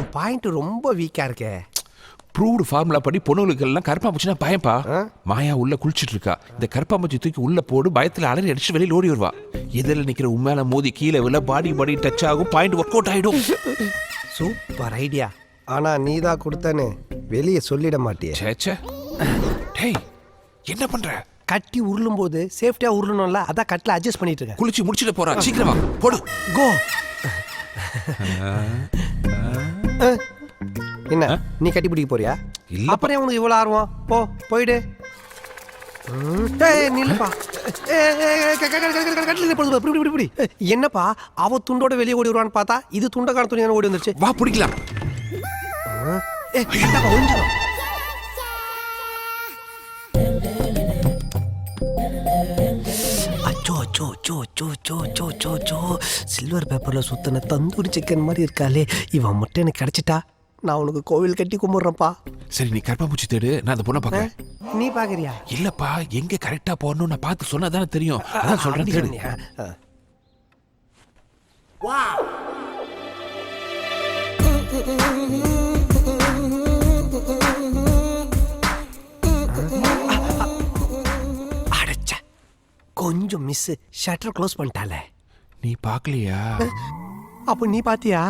உன் பாயிண்ட் ரொம்ப வீக்கா இருக்கே. ப்ரூவ்டு ஃபார்முலா படி பொண்ணுங்களுக்கு எல்லாம் கருப்பாம்பூச்சினா பயம்பா. மாயா உள்ள குளிச்சுட்டு இருக்கா. இந்த கருப்பாம்பூச்சி தூக்கி உள்ள போடு, பயத்துல அலறி அடிச்சு வெளியில ஓடி வருவா. எதிரில் நிக்கிற உண்மையில மோதி கீழே விழ பாடி டச் ஆகும், பாயிண்ட் ஒர்க் அவுட் ஆயிடும். Super idea. ஆனா நீ தான் கொடுத்தனே வெளியே சொல்லிட மாட்டியே. சேச்சே. டேய் என்ன பண்ற? கட்டி உருளும் போது சேஃப்டியா உருளணும்ல, அதான் கட்டில அட்ஜஸ்ட் பண்ணிட்டு இருக்கேன். குளிச்சு முடிச்சிட்டு போறா, சீக்கிரமா போடு. கோ. என்ன நீ கட்டி பிடிக்க போறியா? இல்ல. அப்புறம் உனக்கு இவ்வளவு ஆர்வம்? போ போயிடு. நில்லுப்பா. என்னப்பா அவ துண்டோட வெளியே ஓடி வருவான்னு பார்த்தா இது துண்டக்கான துணி ஓடி வந்துருச்சு. வா பிடிக்கலாம். சில்வர் பேப்பர்ல சுத்தின தந்தூரி சிக்கன் மாதிரி இருக்காளே, இவன் மட்டும் எனக்கு கிடைச்சிட்டா நான் உனக்கு கோவில் கட்டி கும்பிடுறேன்ப்பா. சரி நீ கருப்பாம்பூச்சி தேடு, நான் அந்த பொண்ணை பார்க்கறேன். நீ பாக்குறியா? இல்லப்பா, எங்க கரெக்டா போறணும் நான் பார்த்து சொன்னா தானே தெரியும். அதான் சொல்றேன் தேடு. அடச்சா கொஞ்சம் மிஸ், ஷட்டர் க்ளோஸ் பண்ணிட்டால. நீ பார்க்கலையா? அப்போ நீ பாத்தியா?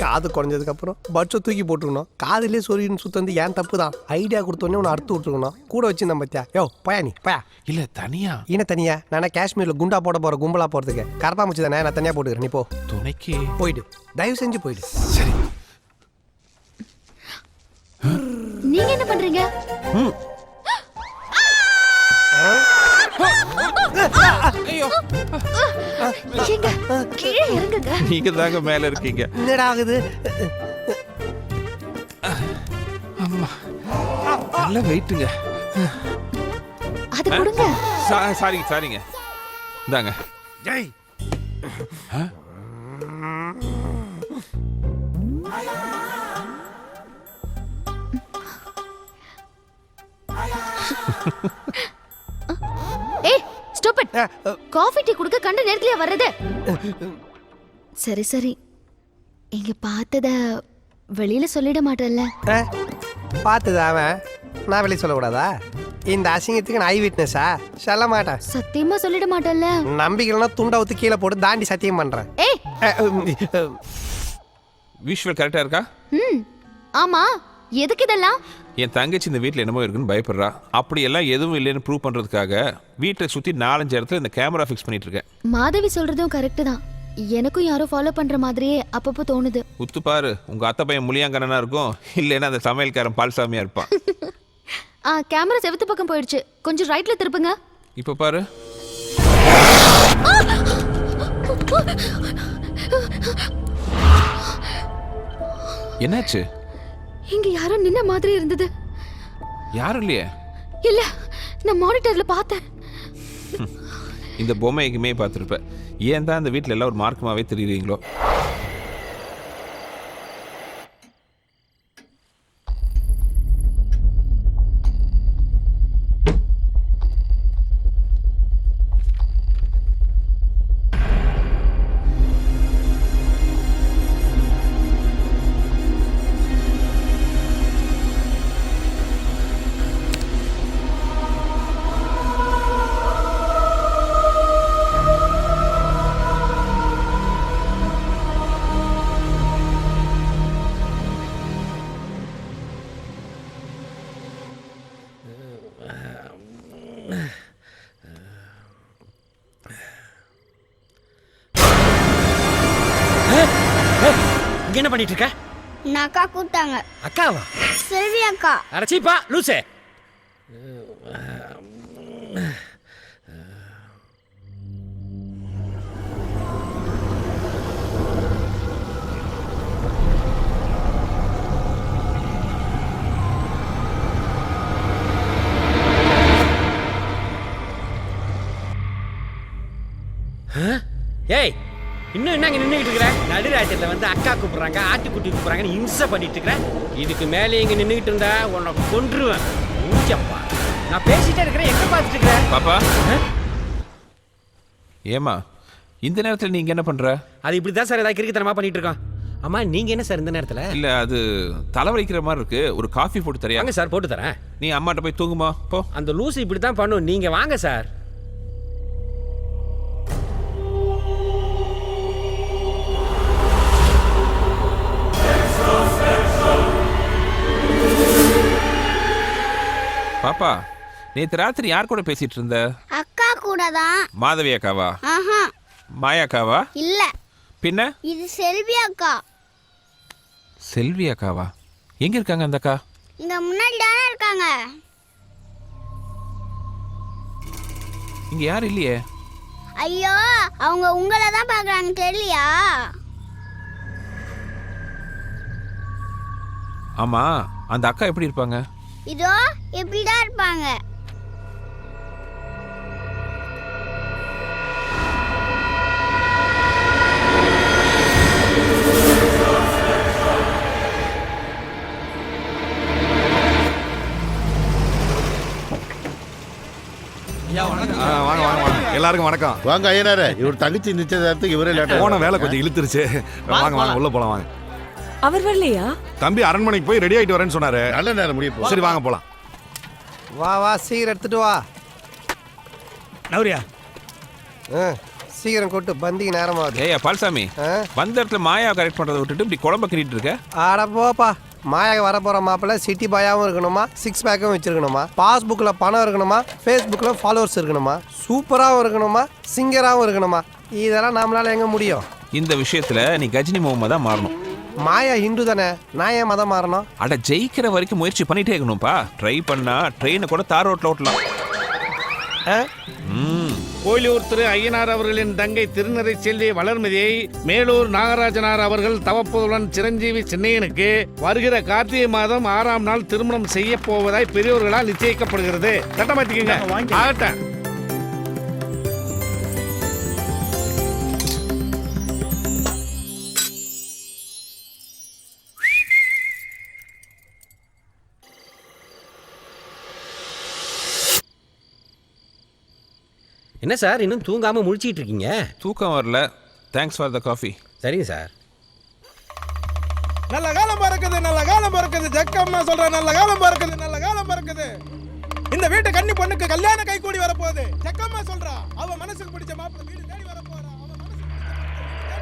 காது குறைஞ்சதுக்கு அப்புறம் பட்சம் தூக்கி போட்டுருக்கணும். காதுலேயே சொரின்னு சுத்தந்து ஏன் தப்பு தான். ஐடியா கொடுத்தோன்னே உன்னை அறுத்து விட்டுருக்கணும். கூட வச்சிருந்தேன் பத்தியா? யோ பயா நீ பயா. இல்ல தனியா. என்ன தனியா? நான் காஷ்மீர்ல குண்டா போட போற கும்பலா போறதுக்கு கரப்பாம்பூச்சி தானே, நான் தனியா போட்டுக்கிறேன். நீ போ. துணைக்கு போயிடு, தயவு செஞ்சு போயிடு. சரி. நீங்க என்ன பண்றீங்க? ஐயோ ஏங்க கீழே இறங்குங்க. நீங்க தாங்க மேல இருக்கீங்க. என்னடா ஆகுது? அம்மா நல்ல வெயிட்டுங்க. அது கொடுங்க. சாரிங்க இந்தாங்க. ஜெய். ஏய் ஸ்டாப் இட். காஃபி டீ குடுக்க கண்ட நேரத்துலயே வர்றது. சரி இங்க பார்த்தத வெளியில சொல்லிட மாட்டேன்ல. பார்த்தது அவன், நான் வெளியே சொல்லக்கூடாதா? இந்த அசிங்கத்துக்கு நான் ஐ விட்னஸா? சொல்ல மாட்டேன். சத்தியமா சொல்லிட மாட்டேன்ல. நம்பிக்கைனா துண்டை ஊத்து கீழே போட்டு தாண்டி சத்தியம் பண்றேன். ஏய் விஷுவல் கரெக்டா இருக்கா? ஆமா. எதுக்கு இதெல்லாம்? என் தங்கச்சி இந்த வீட்டில் என்னமோ இருக்குன்னு பயப்படுறா. அப்படியெல்லாம் எதுவும் இல்லைன்னு ப்ரூவ் பண்ணுறதுக்காக வீட்டை சுற்றி 4-5 இடத்துல இந்த கேமரா ஃபிக்ஸ் பண்ணிட்டு இருக்கேன். மாதவி சொல்றதும் கரெக்ட் தான். எனக்கும் யாரோ ஃபாலோ பண்ற மாதிரியே அப்பப்போ தோணுது. உத்து பாரு, உங்க அத்தை பையன் முளியாங்கண்ணனா இருக்கும், இல்லைன்னா அந்த சமையல்காரன் பால்சாமியா இருப்பான். கேமரா செவுத்து பக்கம் போயிடுச்சு, கொஞ்சம் ரைட்ல திருப்புங்க. இப்போ பாரு. என்னாச்சு? இங்க யாரோ நின்ன மாதிரி இருந்தது. யாரும் இல்லையே. இல்ல, நான் மானிட்டர்ல பார்த்தேன். இந்த பொம்மை எங்குமே பார்த்துருப்ப. ஏன் தான் இந்த வீட்டில் எல்லாம் ஒரு மார்க்கமாவே தெரியுறீங்களோ? என்ன பண்ணிட்டு இருக்க? நான் அக்கா கூப்பிட்டாங்க. அக்காவா? செல்வி அக்கா. அடச்சிப்பா லூசே. ஏய் இன்னும் என்னங்க நின்றுக்கிட்டு இருக்கிற? நடுராத்திரில வந்து அக்கா கூப்பிடுறாங்க, ஆட்டுக்குட்டி கூப்பிடுறாங்கன்னு இம்சை பண்ணிட்டு இருக்கிறேன். இதுக்கு மேலே இங்க நின்றுக்கிட்டு இருந்தா உன்னை கொன்றுவேன். மூச்சப்பா, நான் பேசிட்டே இருக்கிறேன், எங்க பார்த்துட்டு இருக்கிறேன்? பாப்பா ஏமா இந்த நேரத்தில் நீங்க என்ன பண்ற? அது இப்படிதான் சார் ஏதாவது கிறுக்குத்தனமா பண்ணிட்டு இருக்கான். அம்மா நீங்க என்ன சார் இந்த நேரத்துல? இல்ல அது தலைவலிக்கிற மாதிரி இருக்கு, ஒரு காஃபி போட்டு தரியா? வாங்க சார், போட்டு தரேன். நீ அம்மாட்ட போய் தூங்குமா போ. அந்த லூசு இப்படி தான் பண்ணும், நீங்க வாங்க சார். பாப்பா, நேத்து ராத்திரி யார் கூட பேசிட்டு இருந்த? அக்கா கூட தான். மாதவி அக்காவா? ஆஹா மாயா அக்காவா? இல்ல, பின்ன இது செல்வி அக்கா. செல்வி அக்காவா? எங்க இருக்காங்க அந்த அக்கா? இங்க முன்னாடி தானே இருக்காங்க. இங்க யாரும் இல்லையே. ஐயோ, அவங்க உங்களை தான் பார்க்குறாங்க, தெரியலையா? ஆமா, அந்த அக்கா எப்படி இருப்பாங்க? இதோ இப்படிதான் இருப்பாங்க. வாங்க வாங்க வாங்க எல்லாருக்கும் வணக்கம். வாங்க ஐயனாரே, இவர் தங்கச்சி நிச்சயதார்த்தத்துக்கு இவரே லேட்டா போன வேலை கொஞ்சம் இழுத்துருச்சு. வாங்க வாங்க உள்ள போலாம் வாங்க. அவர் வரலையா? தம்பி அரண்மனைக்கு போய் ரெடி ஆயிட்டு வரேன்னு சொன்னாரு. நல்ல நேரம் முடியும். சரி வாங்க போலாம். வா வா, சீக்கிரம் எடுத்துட்டு வா. நவரியா சீக்கிரம் கொட்டு, பந்திக்கு நேரமாகுது. ஏய்யா பால்சாமி, வந்த இடத்துல மாயா கரெக்ட் பண்றதை விட்டுட்டு இப்படி குழம்ப கிண்டிட்டு இருக்க. ஆட போப்பா, மாயாக வரப்போகிற மாப்பிள்ள சிட்டி பாயாவும் இருக்கணுமா, சிக்ஸ் பேக்கும் வச்சிருக்கணுமா, பாஸ்புக்கில் பணம் இருக்கணுமா, ஃபேஸ்புக்கில் ஃபாலோவர்ஸ் இருக்கணுமா, சூப்பராகவும் இருக்கணுமா, சிங்கராகவும் இருக்கணுமா, இதெல்லாம் நம்மளால எங்கே முடியும்? இந்த விஷயத்துல நீ கஜினி முகமதா மாறணும். மாயா ஹிந்து தானே, நான் ஏன் மதம் மாறணும்? அட ஜெயிக்கிற வரைக்கும் முயற்சி பண்ணிட்டே இருக்கணும்ப்பா. ட்ரை பண்ணா ட்ரெயினை கூட தார் ரோட்ல ஓட்டலாம். கோயிலூர் திரு ஐயனார் அவர்களின் தங்கை திருநறை செல்வி வளர்மதியை மேலூர் நாகராஜனார் அவர்கள் தவப்புதல்வன் சிரஞ்சீவி சின்னையனுக்கு வருகிற கார்த்திகை மாதம் 6ஆம் நாள் திருமணம் செய்ய போவதாய் பெரியோர்களால் நிச்சயிக்கப்படுகிறது. சட்டமாத்திக்கங்க. ஆகட்டும். என்ன சார் இன்னும் தூங்காம முழிச்சிட்டு இருக்கீங்க? தூக்கம் வரல. Thanks for the coffee. சரிங்க சார். நல்ல காலம் பிறக்குது, நல்ல காலம் பிறக்குது. ஜக்கம்மா சொல்ற நல்ல காலம் பிறக்குது, நல்ல காலம் பிறக்குது. இந்த வீட்டு கன்னி பொண்ணுக்கு கல்யாண கை கூடி வரப்போகுது. ஜக்கம்மா சொல்றா, அவ மனசுக்கு பிடிச்ச மாப்பிள்ளை வீடு தேடி வரப்போறா. அவ மனசுக்கு பிடிச்ச மாப்பிள்ளை வீடு தேடி வரப்போறா.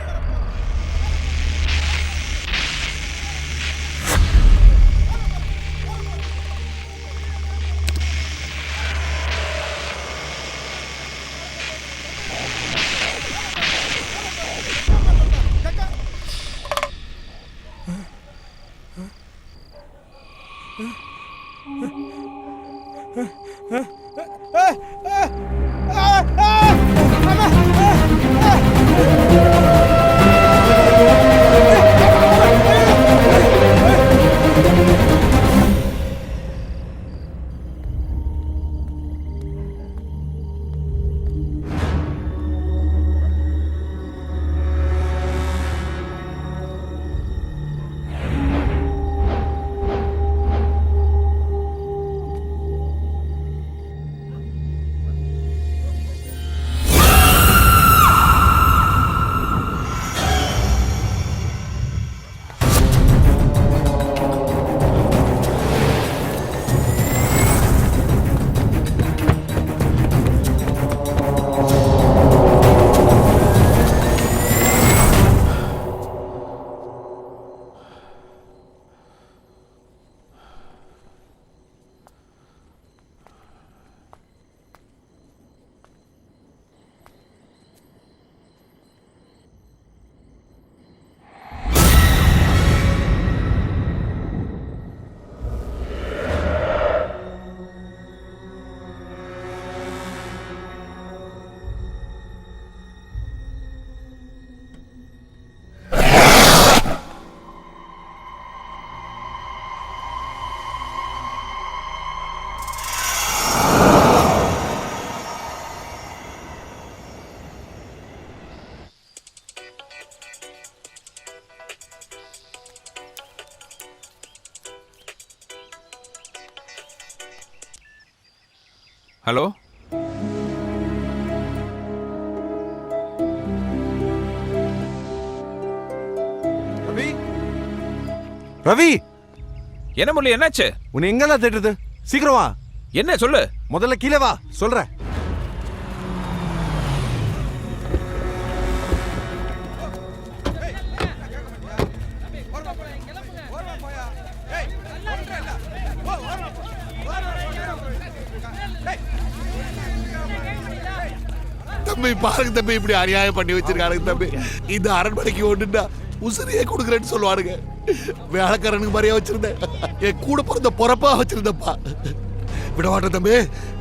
ஹலோ, ரவி ரவி என்ன முரளி என்னாச்சு? உன்னை எங்கெல்லாம் தேடுறது? சீக்கிரம் வா. என்ன சொல்லு. முதல்ல கீழே வா சொல்றேன். தம்பி பாருங்க தம்பி, இப்படி அநியாயம் பண்ணி வச்சிருக்கானுங்க தம்பி. இந்த அரண்மனைக்கு ஒண்ணுன்னா உசிரியே கொடுக்குறேன்னு சொல்லுவானுங்க. வேலைக்காரனுக்கு மாதிரியா வச்சிருந்தேன், என் கூட பிறந்த பொறப்பா வச்சிருந்தப்பா. விட மாட்டேன் தம்பி,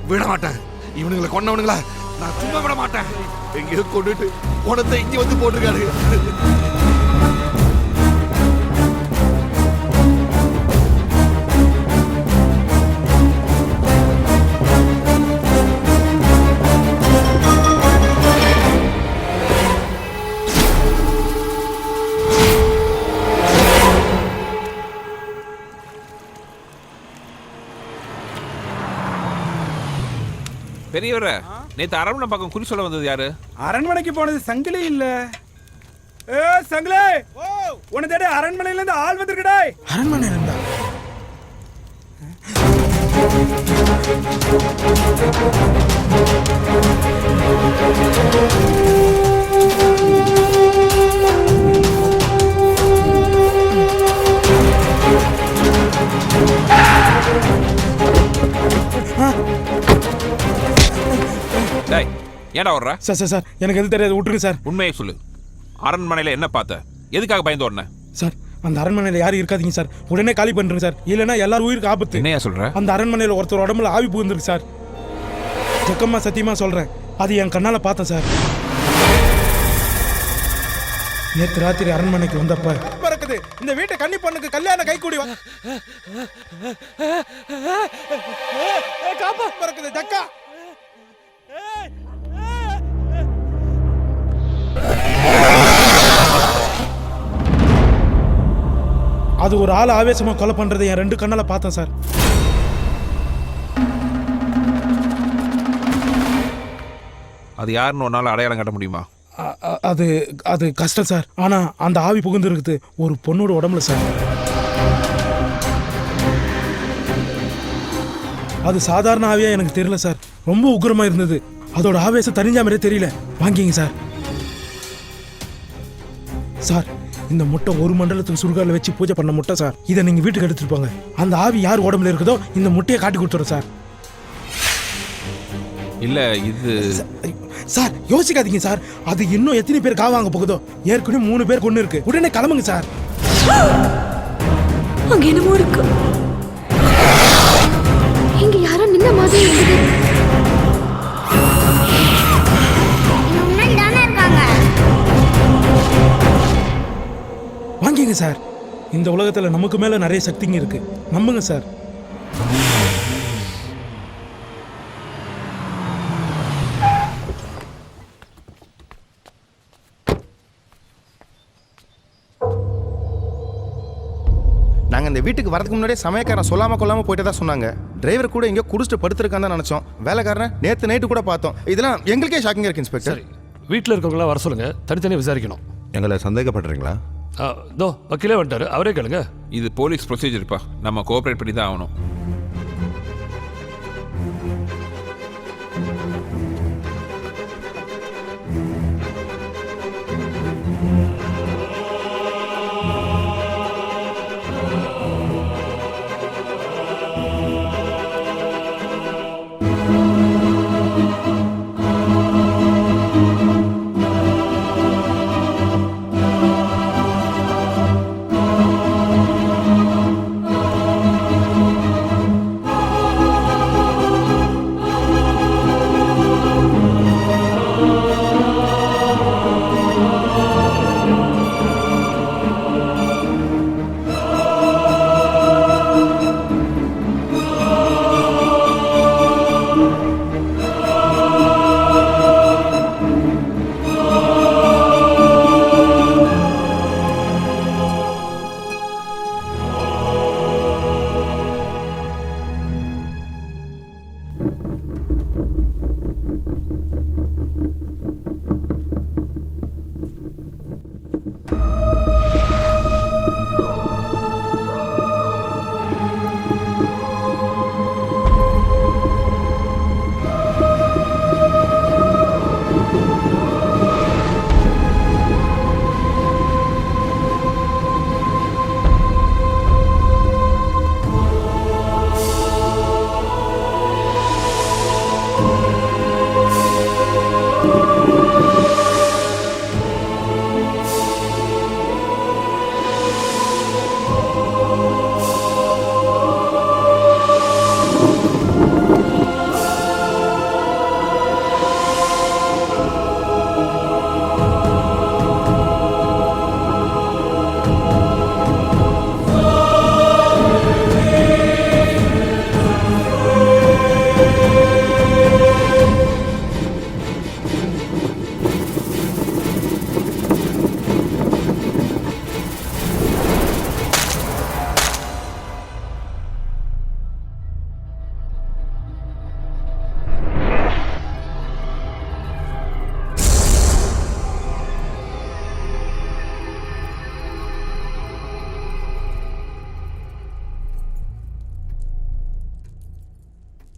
விட மாட்டேன். இவனுங்களை கொண்டவனுங்களா நான் சும்மா விட மாட்டேன். எங்கேயோ கொண்டுட்டு உனத்தை இங்க வந்து போட்டிருக்காரு. பெரியவர, நேத்து அரண்மனை பக்கம் குறி சொல்ல வந்தது யாரு? அரண்மனைக்கு போனது சங்கிலி இல்ல. சங்கிலே, உன தேடி அரண்மனையில இருந்து ஆள் வந்திருக்கடா. அரண்மனையில இருந்தா? ஏன்டா வர்ற? சார் சார் சார் எனக்கு எது தெரியாது, விட்டுருங்க சார். உண்மையை சொல்லு. அரண்மனையில என்ன பார்த்த? எதுக்காக பயந்து ஓடுன? சார் அந்த அரண்மனையில யாரும் இருக்காதீங்க சார், உடனே காலி பண்ணுங்க சார், இல்லைன்னா எல்லாரும் உயிருக்கு ஆபத்து. என்னையா சொல்ற? அந்த அரண்மனையில ஒருத்தர் உடம்புல ஆவி புகுந்துருக்கு சார். ஜக்கம்மா சத்தியமா சொல்றேன், அது என் கண்ணால பார்த்தேன் சார். நேற்று ராத்திரி அரண்மனைக்கு வந்தப்ப பறக்குது இந்த வீட்டை கன்னி பொண்ணுக்கு கல்யாணம் கை கூடி காப்பா பறக்குது ஜக்கா. அது ஒரு ஆள் ஆவேசமா கொலை பண்றதை என் 2 கண்ணால பார்த்தேன் சார். அது யாருன்னு ஒரு நாள் அடையாளம் காட்ட முடியுமா? அது அது கஷ்டம் சார். ஆனா அந்த ஆவி புகுந்து இருக்குது ஒரு பொண்ணோட உடம்புல சார். அது சாதாரண ஆவியா எனக்கு தெரியல சார், ரொம்ப உக்கிரமா இருந்தது. அதோட ஆவேசம் தனிஞ்ச மாதிரியே தெரியல. வாங்கிங்க சார். சார் இந்த முட்டை ஒரு மண்டலத்துக்கு சுடுகால வச்சு பூஜை பண்ண முட்டை சார். இதை நீங்க வீட்டுக்கு எடுத்துட்டு போங்க. அந்த ஆவி யார் உடம்புல இருக்குதோ இந்த முட்டையை காட்டி கொடுத்துறோம் சார். இல்ல இது சார் யோசிக்காதீங்க சார், அது இன்னும் எத்தனை பேர் காவாங்க போகுதோ. ஏற்கனவே 3 பேர் கொண்டு இருக்கு. உடனே கிளம்புங்க சார். அங்க என்னமோ இருக்கு. இங்க யாரோ நின்ன மாதிரி இருந்தது. முன்னாடி தானே இருக்காங்க. வாங்கிங்க சார். இந்த உலகத்துல நமக்கு மேல நிறைய சக்திங்க இருக்கு, நம்புங்க சார். நாங்கள் இந்த வீட்டுக்கு வரதுக்கு முன்னாடியே சமயக்காரன் சொல்லாமல் கொள்ளாமல் போயிட்டு தான் சொன்னாங்க. டிரைவர் கூட எங்கேயோ குடிச்சிட்டு படுத்துருக்கான்னு தான் நினச்சோம். வேலைக்காரனை நேற்று நைட்டு கூட பார்த்தோம். இதெல்லாம் எங்களுக்கே ஷாக்கிங்காக இருக்கு இன்ஸ்பெக்டர். வீட்டில் இருக்கவங்களாம் வர சொல்லுங்க, தனித்தனியாக விசாரிக்கணும். எங்களை சந்தேகப்படுறீங்களா? தோ வக்கீலே வந்துட்டாரு, அவரே கேளுங்க. இது போலீஸ் ப்ரொசீஜர்ப்பா, நம்ம கோஆப்ரேட் பண்ணி தான் ஆகணும்.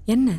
என்ன